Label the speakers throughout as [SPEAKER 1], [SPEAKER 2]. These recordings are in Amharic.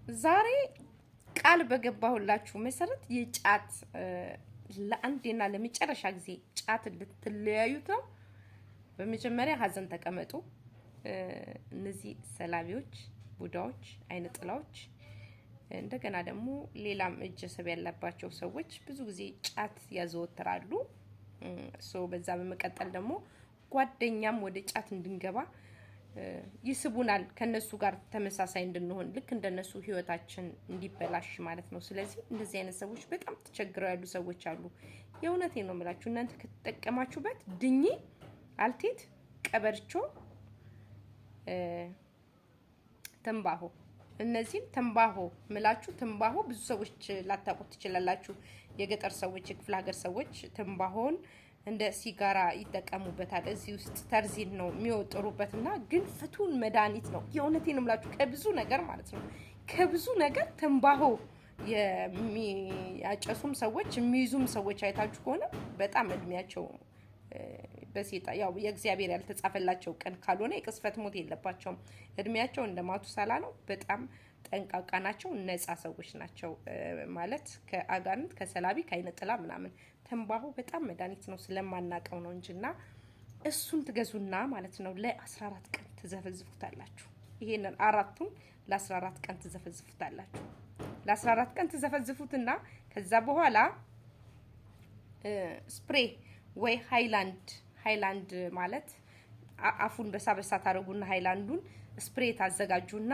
[SPEAKER 1] ዛሬ ቃል በገባሁላችሁ መሰረት የጫት ለአንዴና ለመጨረሻ ጊዜ ጫት ልትለያዩት ነው። በመጀመሪያ ሀዘን ተቀመጡ። እነዚህ ሰላቢዎች፣ ቡዳዎች፣ አይነ ጥላዎች እንደገና ደግሞ ሌላም እጀሰብ ያለባቸው ሰዎች ብዙ ጊዜ ጫት ያዘወትራሉ። በዛ በመቀጠል ደግሞ ጓደኛም ወደ ጫት እንድንገባ ይስቡናል። ከነሱ ጋር ተመሳሳይ እንድንሆን ልክ እንደነሱ ህይወታችን እንዲበላሽ ማለት ነው። ስለዚህ እንደዚህ አይነት ሰዎች በጣም ተቸግረው ያሉ ሰዎች አሉ። የእውነቴን ነው የምላችሁ። እናንተ ከተጠቀማችሁበት ድኝ፣ አልቴት፣ ቀበርቾ፣ ተንባሆ እነዚህን ተንባሆ ምላችሁ ተንባሆ ብዙ ሰዎች ላታውቁት ትችላላችሁ። የገጠር ሰዎች፣ የክፍለ ሀገር ሰዎች ተንባሆን እንደ ሲጋራ ይጠቀሙበታል። እዚህ ውስጥ ተርዚን ነው የሚወጥሩበትና ግን ፍቱን መድኃኒት ነው። የእውነቴን ነው የምላችሁ ከብዙ ነገር ማለት ነው። ከብዙ ነገር ተንባሆ የሚያጨሱም ሰዎች የሚይዙም ሰዎች አይታችሁ ከሆነ በጣም እድሜያቸው በሴጣ ያው የእግዚአብሔር ያልተጻፈላቸው ቀን ካልሆነ የቅስፈት ሞት የለባቸውም። እድሜያቸው እንደ ማቱሳላ ነው። በጣም ጠንቃቃ ናቸው። ነፃ ሰዎች ናቸው ማለት ከአጋንንት ከሰላቢ ከአይነ ጥላ ምናምን። ተንባሆ በጣም መድኃኒት ነው ስለማናቀው ነው እንጂና እሱን ትገዙና ማለት ነው ለ14 ቀን ትዘፈዝፉታላችሁ። ይሄንን አራቱን ለ14 ቀን ትዘፈዝፉታላችሁ። ለ14 ቀን ትዘፈዝፉትና ከዛ በኋላ ስፕሬ ወይ ሃይላንድ ማለት አፉን በሳበሳ ታደርጉና ሃይላንዱን ስፕሬ ታዘጋጁና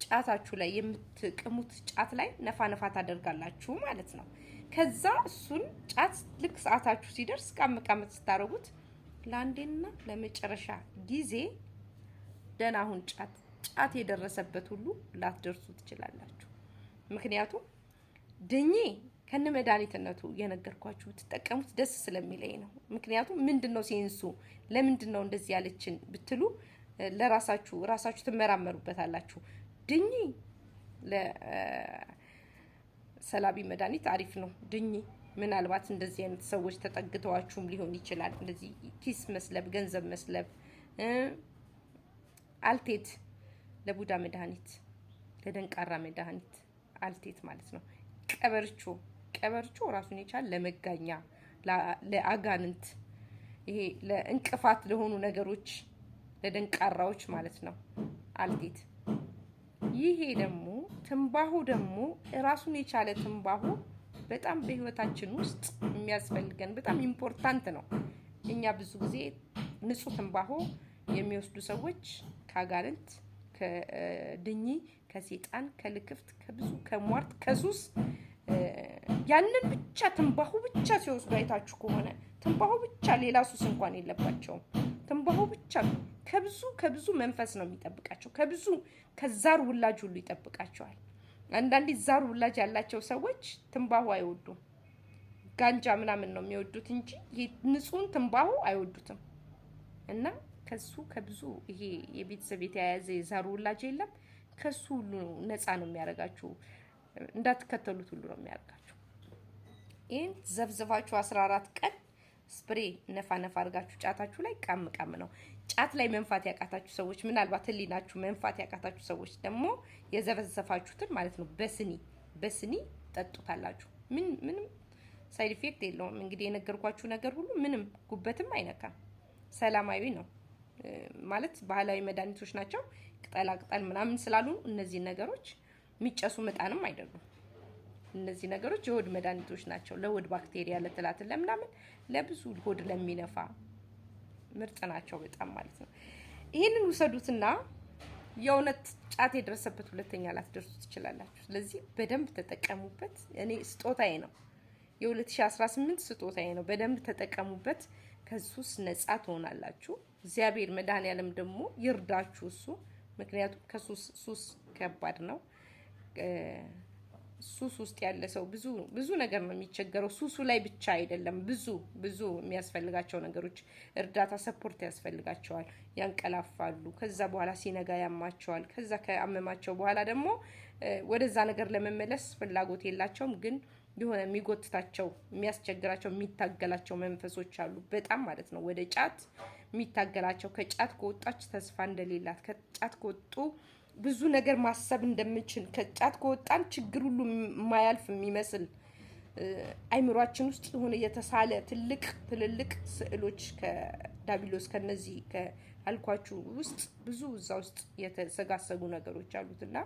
[SPEAKER 1] ጫታችሁ ላይ የምትቅሙት ጫት ላይ ነፋ ነፋ ታደርጋላችሁ ማለት ነው። ከዛ እሱን ጫት ልክ ሰዓታችሁ ሲደርስ ቃም ስታደርጉት ለአንዴና ለመጨረሻ ጊዜ ደህና አሁን ጫት የደረሰበት ሁሉ ላትደርሱ ትችላላችሁ። ምክንያቱም ድኜ ከነ መድኃኒትነቱ የነገርኳችሁ ብትጠቀሙት ደስ ስለሚለኝ ነው። ምክንያቱም ምንድነው ሴንሱ ለምንድነው እንደዚህ ያለችን ብትሉ ለራሳችሁ ትመራመሩበታላችሁ። ድኝ ለሰላቢ መድኃኒት አሪፍ ነው። ድኝ ምናልባት እንደዚህ አይነት ሰዎች ተጠግተዋችሁም ሊሆን ይችላል። እንደዚህ ኪስ መስለብ፣ ገንዘብ መስለብ። አልቴት ለቡዳ መድኃኒት፣ ለደንቃራ መድኃኒት አልቴት ማለት ነው። ቀበርቾ ራሱን የቻለ ለመጋኛ፣ ለአጋንንት፣ ይሄ ለእንቅፋት ለሆኑ ነገሮች፣ ለደንቃራዎች ማለት ነው አልቴት። ይሄ ደግሞ ትንባሆ ደግሞ ራሱን የቻለ ትንባሆ በጣም በህይወታችን ውስጥ የሚያስፈልገን በጣም ኢምፖርታንት ነው። እኛ ብዙ ጊዜ ንጹህ ትንባሆ የሚወስዱ ሰዎች ከአጋንንት፣ ከድኝ፣ ከሴጣን፣ ከልክፍት፣ ከብዙ ከሟርት፣ ከሱስ ያንን ብቻ ትንባሆ ብቻ ሲወስዱ አይታችሁ ከሆነ ትንባሆ ብቻ ሌላ ሱስ እንኳን የለባቸውም። ትንባሆ ብቻ ከብዙ መንፈስ ነው የሚጠብቃቸው። ከዛር ውላጅ ሁሉ ይጠብቃቸዋል። አንዳንዴ ዛር ውላጅ ያላቸው ሰዎች ትንባሆ አይወዱም። ጋንጃ ምናምን ነው የሚወዱት እንጂ ይሄ ንጹህን ትንባሆ አይወዱትም። እና ከብዙ ይሄ የቤተሰብ የተያያዘ የዛር ውላጅ የለም። ከሱ ሁሉ ነፃ ነው የሚያደርጋችሁ። እንዳትከተሉት ሁሉ ነው የሚያደርጋችሁ። ይህን ዘፍዝፋችሁ 14 ቀን ስፕሬ ነፋ ነፋ አድርጋችሁ ጫታችሁ ላይ ቃም ነው። ጫት ላይ መንፋት ያቃታችሁ ሰዎች ምናልባት ህሊናችሁ መንፋት ያቃታችሁ ሰዎች ደግሞ የዘፈዘፋችሁትን ማለት ነው በስኒ ጠጡታላችሁ። ምንም ሳይድ ኢፌክት የለውም። እንግዲህ የነገርኳችሁ ነገር ሁሉ ምንም ጉበትም አይነካም። ሰላማዊ ነው ማለት ባህላዊ መድኃኒቶች ናቸው። ቅጠል ምናምን ስላሉ እነዚህ ነገሮች የሚጨሱ መጣንም አይደሉም። እነዚህ ነገሮች የሆድ መድኃኒቶች ናቸው። ለሆድ ባክቴሪያ፣ ለትላትል፣ ለምናምን ለብዙ ሆድ ለሚነፋ ምርጥ ናቸው በጣም ማለት ነው። ይሄንን ውሰዱትና የእውነት ጫት የደረሰበት ሁለተኛ ላትደርሱ ትችላላችሁ። ስለዚህ በደንብ ተጠቀሙበት። እኔ ስጦታዬ ነው፣ የ2018 ስጦታዬ ነው። በደንብ ተጠቀሙበት። ከሱስ ነፃ ትሆናላችሁ። እግዚአብሔር መድኃኔዓለም ደግሞ ይርዳችሁ እሱ። ምክንያቱም ሱስ ከባድ ነው። ሱስ ውስጥ ያለ ሰው ብዙ ነገር ነው የሚቸገረው። ሱሱ ላይ ብቻ አይደለም፣ ብዙ የሚያስፈልጋቸው ነገሮች እርዳታ፣ ሰፖርት ያስፈልጋቸዋል። ያንቀላፋሉ። ከዛ በኋላ ሲነጋ ያማቸዋል። ከዛ ከአመማቸው በኋላ ደግሞ ወደዛ ነገር ለመመለስ ፍላጎት የላቸውም። ግን የሆነ የሚጎትታቸው፣ የሚያስቸግራቸው፣ የሚታገላቸው መንፈሶች አሉ በጣም ማለት ነው። ወደ ጫት የሚታገላቸው፣ ከጫት ከወጣች ተስፋ እንደሌላት፣ ከጫት ከወጡ ብዙ ነገር ማሰብ እንደምንችል ከጫት ከወጣን ችግር ሁሉ የማያልፍ የሚመስል አይምሯችን ውስጥ የሆነ የተሳለ ትልልቅ ስዕሎች ከዳቢሎስ ከነዚህ ከአልኳችሁ ውስጥ ብዙ እዛ ውስጥ የተሰጋሰጉ ነገሮች አሉትና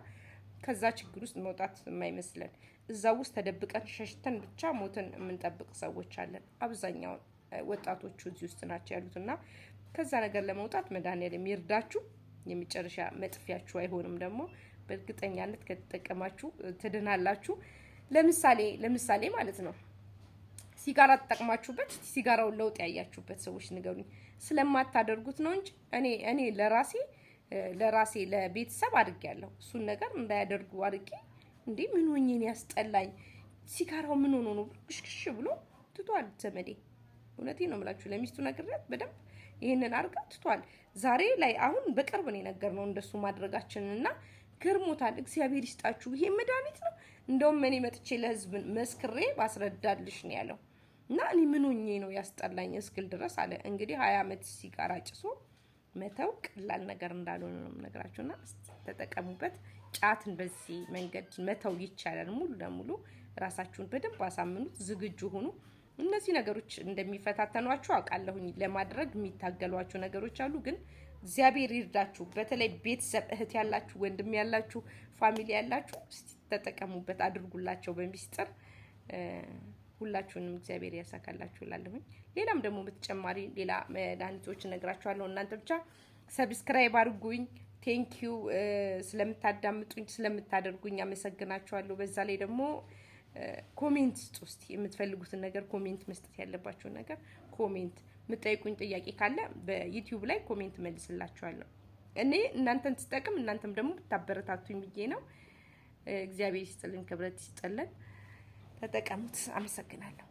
[SPEAKER 1] ከዛ ችግር ውስጥ መውጣት የማይመስለን እዛ ውስጥ ተደብቀን ሸሽተን ብቻ ሞትን የምንጠብቅ ሰዎች አለን። አብዛኛው ወጣቶቹ እዚህ ውስጥ ናቸው ያሉትና ከዛ ነገር ለመውጣት መድኃኒዓለም ይርዳችሁ። የመጨረሻ መጥፊያችሁ አይሆንም። ደግሞ በእርግጠኛነት ከተጠቀማችሁ ትድናላችሁ። ለምሳሌ ማለት ነው ሲጋራ ተጠቅማችሁበት ሲጋራውን ለውጥ ያያችሁበት ሰዎች ንገሩኝ። ስለማታደርጉት ነው እንጂ እኔ ለራሴ ለቤተሰብ አድርጌያለሁ። እሱን ነገር እንዳያደርጉ አድርጌ እንዴ ምን ሆኜን ያስጠላኝ ሲጋራው ምን ሆኖ ነው ብሽክሽ ብሎ ትቷል ዘመዴ። እውነቴን ነው የምላችሁ። ለሚስቱ ነግሬያት በደንብ ይሄንን አድርጋ ትቷል። ዛሬ ላይ አሁን በቅርብ ነው የነገርነው እንደሱ ማድረጋችንና ገርሞታል። እግዚአብሔር ይስጣችሁ። ይሄ መድኃኒት ነው። እንደውም እኔ መጥቼ ለህዝብ መስክሬ ባስረዳልሽ ነው ያለው። እና እኔ ምን ሆኜ ነው ያስጠላኝ እስክል ድረስ አለ። እንግዲህ 20 ዓመት ሲጋራ ጭሶ መተው ቀላል ነገር እንዳልሆነ ነው የምነግራችሁና ተጠቀሙበት። ጫትን በዚህ መንገድ መተው ይቻላል። ሙሉ ለሙሉ ራሳችሁን በደንብ አሳምኑት፣ ዝግጁ ሁኑ። እነዚህ ነገሮች እንደሚፈታተኗችሁ አውቃለሁኝ። ለማድረግ የሚታገሏችሁ ነገሮች አሉ፣ ግን እግዚአብሔር ይርዳችሁ። በተለይ ቤተሰብ እህት ያላችሁ፣ ወንድም ያላችሁ፣ ፋሚሊ ያላችሁ እስቲ ተጠቀሙበት፣ አድርጉላቸው በሚስጥር። ሁላችሁንም እግዚአብሔር ያሳካላችሁ እላለሁኝ። ሌላም ደግሞ በተጨማሪ ሌላ መድኃኒቶች እነግራችኋለሁ። እናንተ ብቻ ሰብስክራይብ አድርጉኝ። ቴንኪዩ ስለምታዳምጡኝ ስለምታደርጉኝ አመሰግናችኋለሁ። በዛ ላይ ደግሞ ኮሜንት ስጡ። እስቲ የምትፈልጉትን ነገር ኮሜንት መስጠት ያለባችሁን ነገር ኮሜንት፣ የምትጠይቁኝ ጥያቄ ካለ በዩቲዩብ ላይ ኮሜንት መልስላችኋለሁ። እኔ እናንተን ትጠቅም እናንተም ደግሞ ብታበረታቱኝ ብዬ ነው። እግዚአብሔር ይስጥልን፣ ክብረት ይስጥልን። ተጠቀሙት። አመሰግናለሁ።